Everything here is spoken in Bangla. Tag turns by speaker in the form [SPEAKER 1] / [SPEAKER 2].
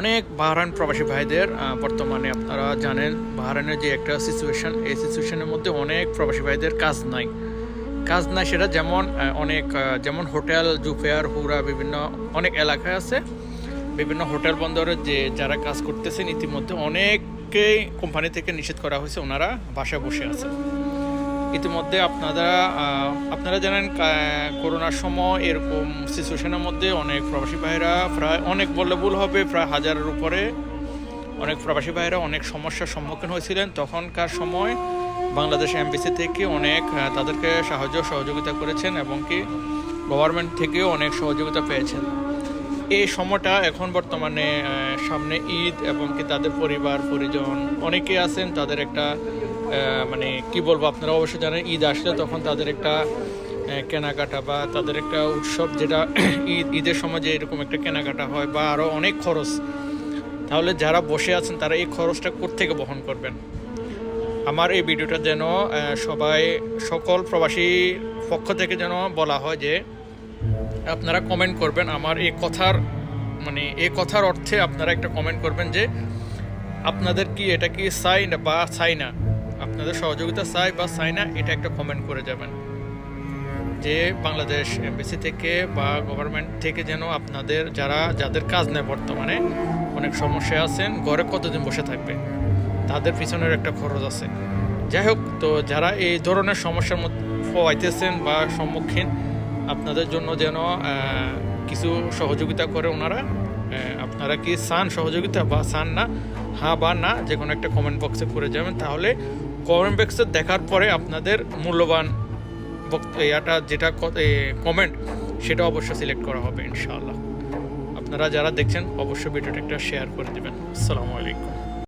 [SPEAKER 1] অনেক বাহরাইন প্রবাসী ভাইদের বর্তমানে আপনারা জানেন বাহরাইনের যে একটা সিচুয়েশন, এই সিচুয়েশনের মধ্যে অনেক প্রবাসী ভাইদের কাজ নাই সেটা যেমন হোটেল জুফেয়ার হুরা বিভিন্ন অনেক এলাকায় আছে। বিভিন্ন হোটেল বন্দরে যে যারা কাজ করতেছেন ইতিমধ্যে অনেককেই কোম্পানি থেকে নিষেধ করা হয়েছে, ওনারা বাসায় বসে আছে। ইতিমধ্যে আপনারা জানেন করোনার সময় এরকম সিচুয়েশনের মধ্যে অনেক প্রবাসী ভাইরা প্রায় অনেক বললে ভুল হবে, প্রায় হাজারের উপরে অনেক প্রবাসী ভাইরা অনেক সমস্যার সম্মুখীন হয়েছিলেন। তখনকার সময় বাংলাদেশ এমবিসি থেকে অনেক তাদেরকে সহযোগিতা করেছেন এবং কি গভর্নমেন্ট থেকেও অনেক সহযোগিতা পেয়েছেন। এই সময়টা এখন বর্তমানে সামনে ঈদ এবং কি তাদের পরিবার পরিজন অনেকে আছেন, তাদের একটা মানে কি বলবো, আপনারা অবশ্যই জানেন ঈদ আসলে তখন তাদের একটা কেনাকাটা বা তাদের একটা উৎসব, যেটা ঈদের সময় যে এরকম একটা কেনাকাটা হয় বা আরও অনেক খরচ। তাহলে যারা বসে আছেন তারা এই খরচটা কোত্থেকে বহন করবেন? আমার এই ভিডিওটা যেন সকল প্রবাসী পক্ষ থেকে যেন বলা হয় যে আপনারা কমেন্ট করবেন আমার এই কথার অর্থে আপনারা একটা কমেন্ট করবেন যে আপনাদের কি এটা কি চাই না বা চাই না, আপনাদের সহযোগিতা চাই বা চাই না, এটা একটা কমেন্ট করে যাবেন। যে বাংলাদেশ এমবিসি থেকে বা গভর্নমেন্ট থেকে যেন আপনাদের যাদের কাজ নেই, বর্তমানে অনেক সমস্যা আছেন, ঘরে কতদিন বসে থাকবে, তাদের পিছনের একটা খরচ আছে। যাই হোক, তো যারা এই ধরনের সমস্যার মধ্যে হইতেছেন বা সম্মুখীন, আপনাদের জন্য যেন কিছু সহযোগিতা করে ওনারা। আপনারা কি চান সহযোগিতা বা চান না, হ্যাঁ বা না, যে কোনো একটা কমেন্ট বক্সে করে যাবেন। তাহলে কমেন্ট বক্সে দেখার পরে আপনাদের মূল্যবান যেটা কমেন্ট সেটা অবশ্যই সিলেক্ট করা হবে ইনশাআল্লাহ। আপনারা যারা দেখছেন অবশ্যই ভিডিওটা একটা শেয়ার করে দেবেন। আসসালামু আলাইকুম।